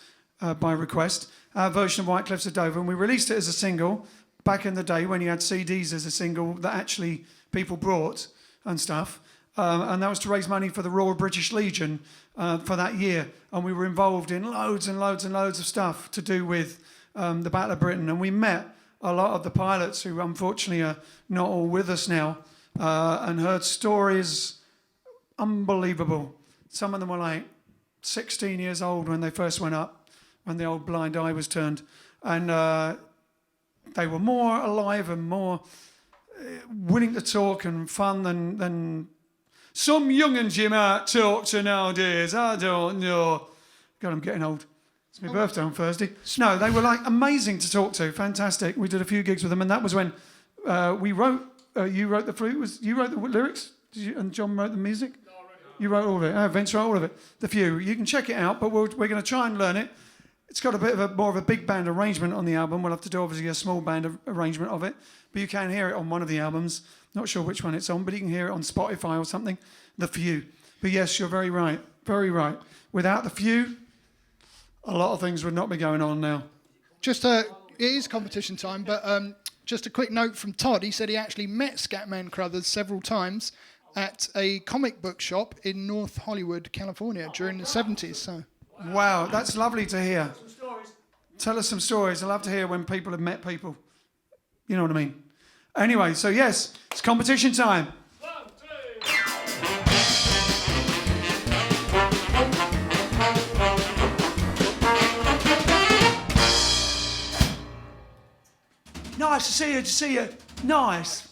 by request, our version of White Cliffs of Dover, and we released it as a single back in the day when you had CDs as a single that actually people brought and stuff. And that was to raise money for the Royal British Legion for that year. And we were involved in loads and loads and loads of stuff to do with the Battle of Britain. And we met a lot of the pilots who unfortunately are not all with us now and heard stories unbelievable. Some of them were like 16 years old when they first went up, when the old blind eye was turned. And they were more alive and more willing to talk and fun than some young'uns you might talk to nowadays. I don't know. God, I'm getting old. It's my birthday on Thursday. No, they were like amazing to talk to. Fantastic. We did a few gigs with them, and that was when we wrote. You wrote the flute. You wrote the lyrics, did you, and John wrote the music. No, I wrote it. You wrote all of it. Vince wrote all of it. The few. You can check it out, but we're going to try and learn it. It's got a bit of more of a big band arrangement on the album. We'll have to do obviously a small band arrangement of it, but you can hear it on one of the albums. Not sure which one it's on, but you can hear it on Spotify or something. The Few. But yes, you're very right. Very right. Without the Few, a lot of things would not be going on now. It is competition time, but just a quick note from Todd. He said he actually met Scatman Carruthers several times at a comic book shop in North Hollywood, California during the 70s. So. Wow, that's lovely to hear. Tell us some stories. I love to hear when people have met people. You know what I mean? Anyway, so yes, it's competition time. 1, 2. Nice to see you. To see you. Nice.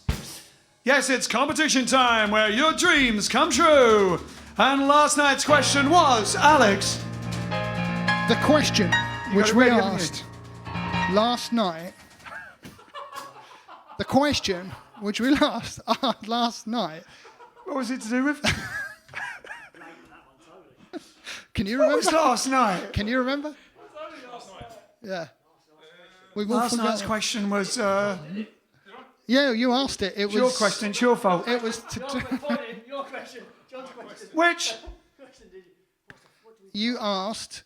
Yes, it's competition time where your dreams come true. And last night's question was, Alex. The question which we ready, haven't you? asked last night. The question which we asked last night. What was it to do with? Can you What remember? was last night? Can you remember? Yeah. We've all Last night's forgotten. question was Yeah, you asked it. It was your question. It's your fault. It was to do. Your question. John's question. Which? You asked.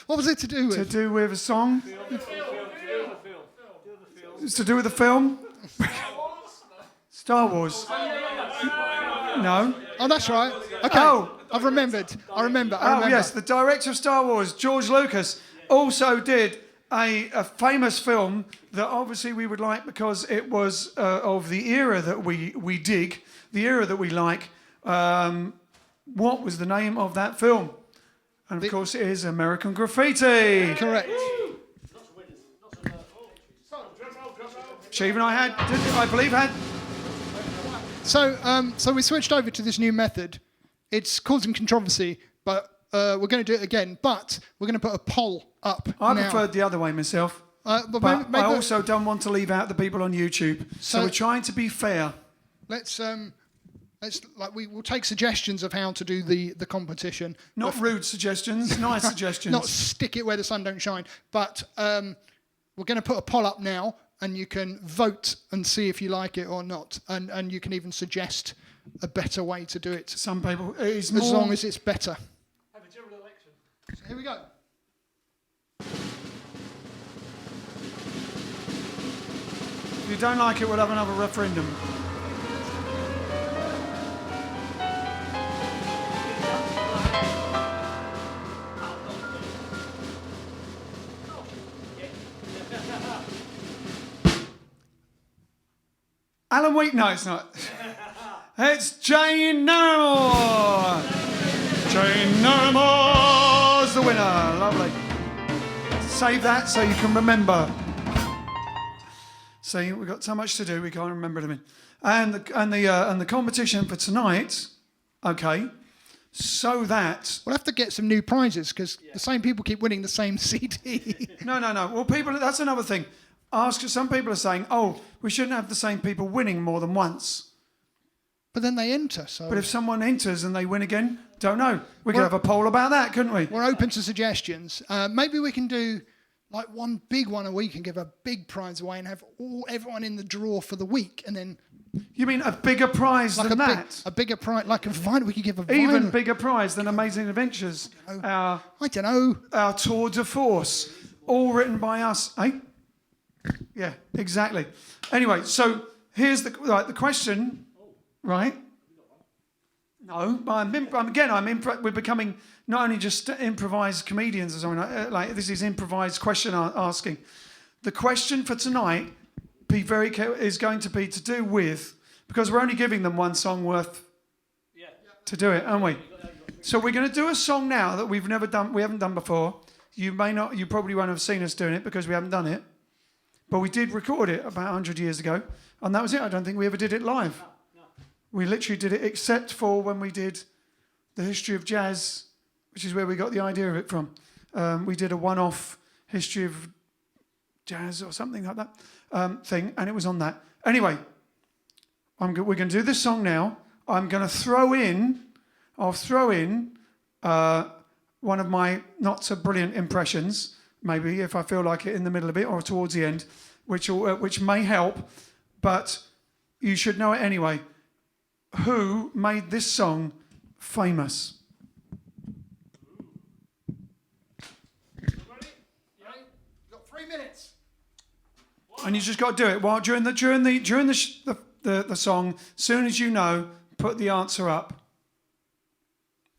What was it to do To with? do with a song? It's to do with the film? Star Wars. No. Oh, that's right. Okay. Oh. I've remembered. I remember. Oh, yes. The director of Star Wars, George Lucas, also did a famous film that obviously we would like because it was of the era that we dig, the era that we like. What was the name of that film? And of course it is American Graffiti. Correct. Steve and I I believe had. So we switched over to this new method. It's causing controversy, but we're going to do it again. But we're going to put a poll up I now. preferred the other way myself. But But maybe I also don't want to leave out the people on YouTube. So So- we're trying to be fair. let's we will take suggestions of how to do the competition. Not rude suggestions, nice suggestions. Not stick it where the sun don't shine. But we're going to put a poll up now, and you can vote and see if you like it or not. And you can even suggest a better way to do it, Some people, it's as more, long as it's better. Have a general election. So here we go. if you don't like it, we'll have another referendum. Alan Wheat, no, it's not. It's Jane Naramore. Jane Naramore's the winner. Lovely. Save that so you can remember. See, we've got so much to do, we can't remember them. And the competition for tonight, okay, so that... We'll have to get some new prizes because the same people keep winning the same CD. No. Well, people, that's another thing. Some people are saying, oh, we shouldn't have the same people winning more than once. But then they enter, so But if someone enters and they win again, don't know. We could have a poll about that, couldn't we? we're open to suggestions. Maybe we can do like one big one a week and give a big prize away and have everyone in the draw for the week, and then You mean a bigger prize like than a that? a bigger prize, like a vinyl. We could give a vinyl. Even bigger prize than Amazing Adventures. I don't know. Our tour de force, all written by us, eh? Yeah, exactly. Anyway, so here's the question, right? No, but we're becoming not only just improvised comedians or something like this is improvised question asking. The question for tonight, be very careful, is going to be to do with, because we're only giving them one song worth to do it, aren't we? So we're going to do a song now that we haven't done before. You probably won't have seen us doing it because we haven't done it. But we did record it about 100 years ago, and that was it. I don't think we ever did it live. No. We literally did it, except for when we did the history of jazz, which is where we got the idea of it from. We did a one-off history of jazz or something like that thing, and it was on that. Anyway, we're going to do this song now. I'll throw in one of my not so brilliant impressions, maybe if I feel like it in the middle of it or towards the end, which may help, but you should know it anyway. Who made this song famous? You've got 3 minutes. And you just got to do it while during the song. As soon as you know, put the answer up.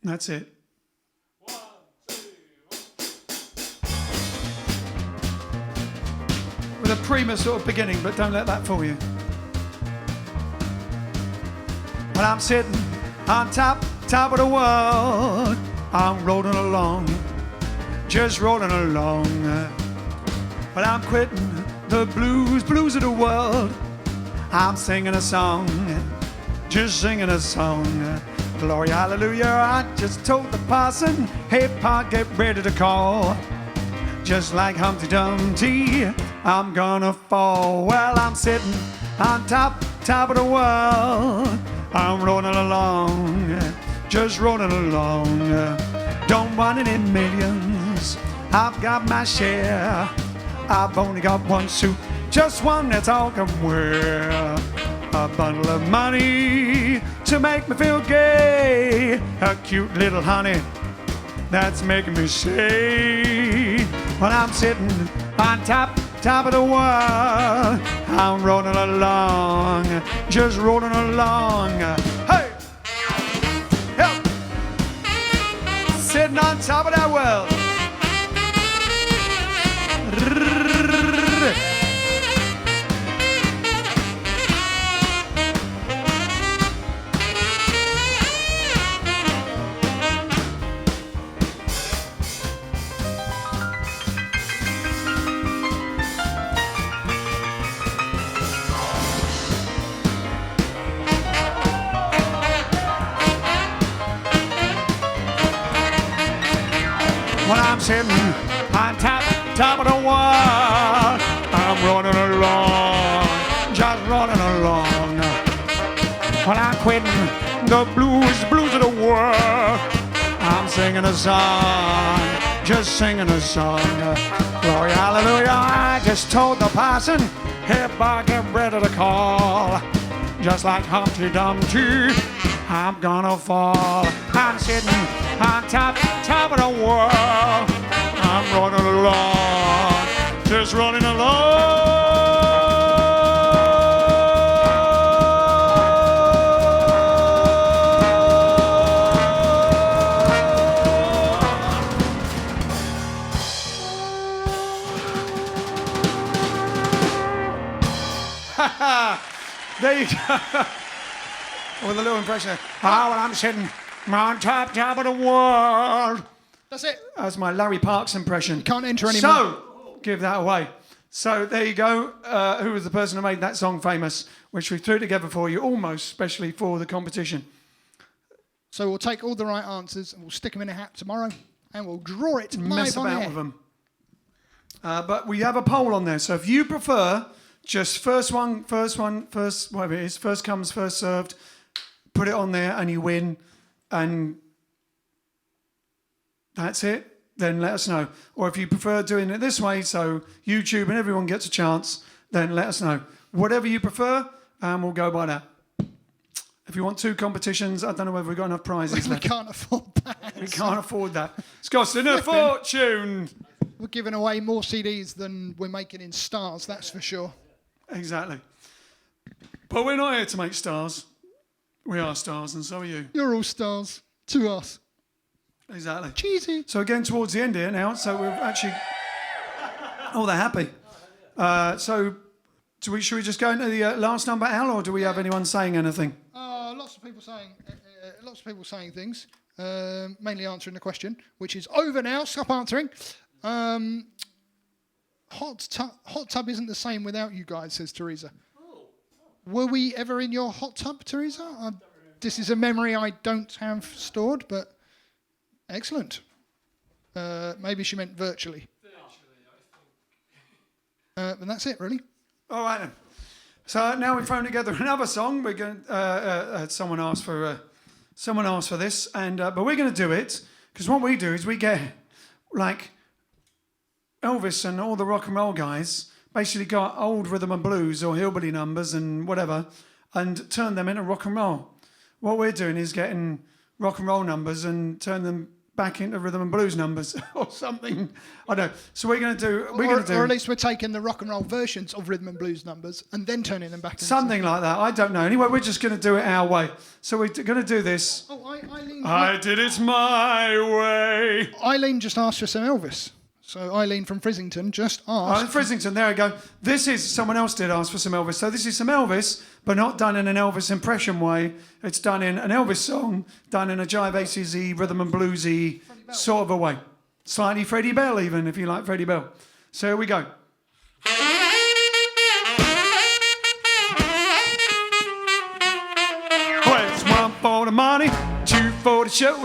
That's it. 1, 2, 1. With a prima sort of beginning, but don't let that fool you. When I'm sitting on top of the world, I'm rolling along, just rolling along. Well, I'm quitting the blues of the world. I'm singing a song, just singing a song. Glory, hallelujah, I just told the parson, hey, Pa, get ready to call. Just like Humpty Dumpty, I'm gonna fall. Well, I'm sitting on top of the world. I'm rolling along, just rolling along. Don't want any millions, I've got my share. I've only got one suit, just one that's all I can wear. A bundle of money to make me feel gay. A cute little honey that's making me say, when I'm sitting on top of the world, I'm rolling along, just rolling along. Hey, help, sitting on top of that world. When I'm sitting on top of the world, I'm running along, just running along. When I'm quitting the blues of the world, I'm singing a song, just singing a song. Glory, hallelujah, I just told the parson, hey, boy, get ready to call. Just like Humpty Dumpty, I'm gonna fall. I'm sitting on top of the world. I'm running along, just running along. There you go. With a little impression. Oh, well, I'm sitting on top of the world. That's it. That's my Larry Parks impression. You can't enter anymore. So, give that away. So, there you go. Who was the person who made that song famous, which we threw together for you, almost especially for the competition. So we'll take all the right answers and we'll stick them in a hat tomorrow and we'll draw it Mess live on about air. with them. But we have a poll on there. So, if you prefer just first whatever it is, first comes, first served, put it on there and you win, and that's it, then let us know. Or if you prefer doing it this way, so YouTube and everyone gets a chance, then let us know. Whatever you prefer, and we'll go by that. If you want 2 competitions, I don't know whether we've got enough prizes We left. can't afford that. We can't afford that. It's costing a fortune. We're giving away more CDs than we're making in stars, that's for sure. Exactly. But we're not here to make stars. We are stars, and so are you. You're all stars to us. Exactly. Cheesy. So again, towards the end here now, so we're actually... Oh, they're happy. So should we just go into the last number, Al, or do we have anyone saying anything? Lots of people saying things, mainly answering the question, which is over now. Stop answering. Hot tub isn't the same without you guys, says Teresa. Were we ever in your hot tub, Teresa? This is a memory I don't have stored, but excellent. Maybe she meant virtually. And that's it, really. All right then. So now we've thrown together another song. We're going. Someone asked for this, and but we're going to do it because what we do is we get like Elvis and all the rock and roll guys basically got old rhythm and blues or hillbilly numbers and whatever, and turn them into rock and roll. What we're doing is getting rock and roll numbers and turn them back into rhythm and blues numbers or something. I don't know. So we're going to do. Or at least we're taking the rock and roll versions of rhythm and blues numbers and then turning them back into something like that. I don't know. Anyway, we're just going to do it our way. So we're going to do this. Oh, Eileen. I did it my way. Eileen just asked for some Elvis. So Eileen from Frizzington just asked. Frizzington, there we go. This is, someone else did ask for some Elvis. So this is some Elvis, but not done in an Elvis impression way. It's done in an Elvis song, done in a Jive Aces-y, rhythm and bluesy sort of a way. Slightly Freddie Bell even, if you like Freddie Bell. So here we go. Well, it's 1 for the money, 2 for the show,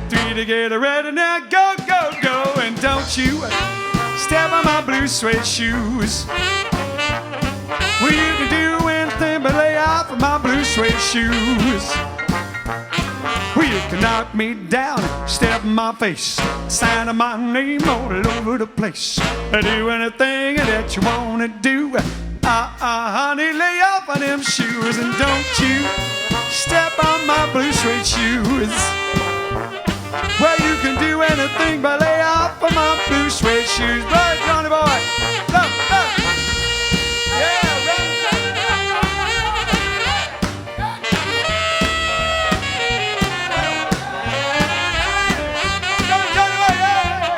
3 to get ready. Now go, go, go, and don't you step on my blue suede shoes. Well, you can do anything but lay off of my blue suede shoes. Well, you can knock me down, step in my face, sign my name all over the place. Do anything that you wanna do. Honey, lay off of them shoes and don't you step on my blue suede shoes. Well, you can do anything but lay off of my blue suede shoes. Right, Johnny boy. Look, look. Yeah, run. Go, Johnny boy, yeah.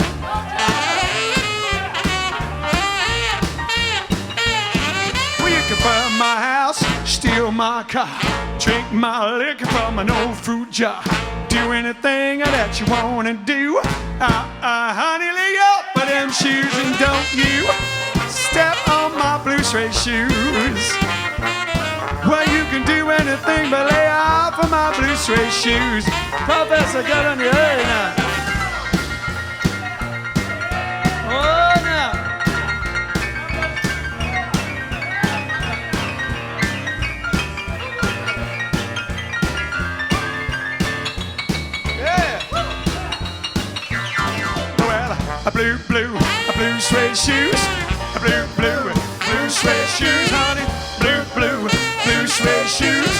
Well, you can burn my house, steal my car, drink my liquor from an old fruit jar. Do anything that you wanna do. Honey, lay up with them shoes and don't you step on my blue suede shoes. Well, you can do anything but lay off of my blue suede shoes. Professor, get on your head now. Oh, now. A blue suede shoes, a blue suede shoes, honey, blue suede shoes,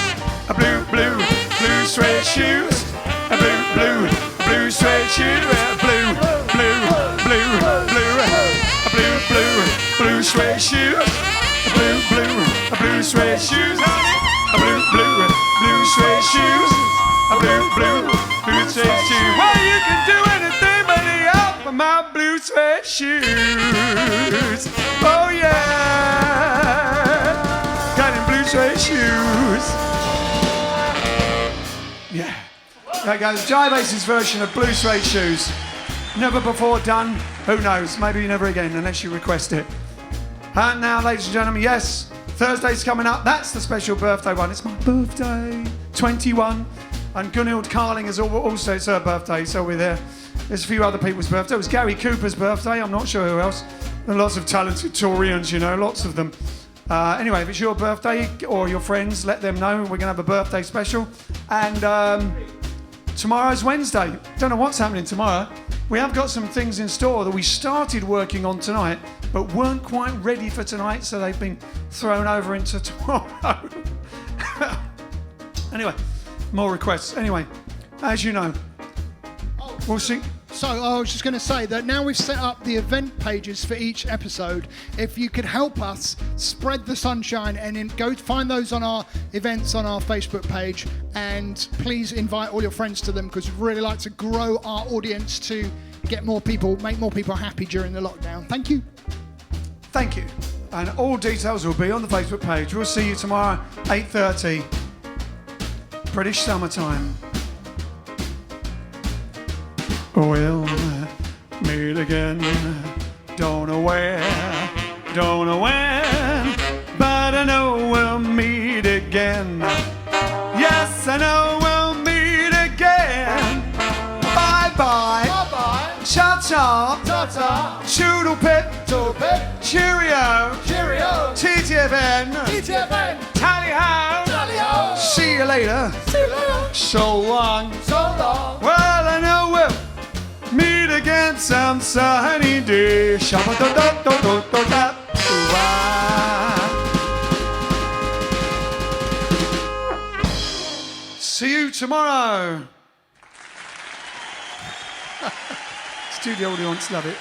a blue suede shoes, a blue suede shoes, a blue suede shoes, a blue suede shoes, honey, a blue suede shoes, a blue suede shoes. Well, you can do anything but lay off of my blue suede shoes. Oh yeah, got them blue suede shoes. Yeah. There goes Jive Aces version of blue suede shoes. Never before done. Who knows? Maybe never again, unless you request it. And now, ladies and gentlemen, yes, Thursday's coming up. That's the special birthday one. It's my birthday, 21. And Gunhild Carling is also, it's her birthday, so we're there. There's a few other people's birthday. It was Gary Cooper's birthday. I'm not sure who else. There are lots of talented Taurians, you know, lots of them. Anyway, if it's your birthday or your friends, let them know. We're going to have a birthday special. And tomorrow's Wednesday. Don't know what's happening tomorrow. We have got some things in store that we started working on tonight, but weren't quite ready for tonight, so they've been thrown over into tomorrow. Anyway, more requests. Anyway, as you know, we'll see. So I was just going to say that now we've set up the event pages for each episode. If you could help us spread the sunshine and then go find those on our events on our Facebook page, and please invite all your friends to them, because we'd really like to grow our audience to get more people, make more people happy during the lockdown. Thank you. Thank you. And all details will be on the Facebook page. We'll see you tomorrow, 8:30, British summertime. We'll meet again, don't know where, don't know when, but I know we'll meet again. Yes, I know we'll meet again. Bye-bye, bye-bye, cha-cha, ta-ta, choodle-pip, toodle-pip, cheerio, cheerio, TTFN, TTFN, tally-ho, tally-ho, see you later, see you later, so long, so long. Well, I know we'll meet again some sunny day. Shabba-da-da-da-da-da-da. See you tomorrow. Studio audience love it.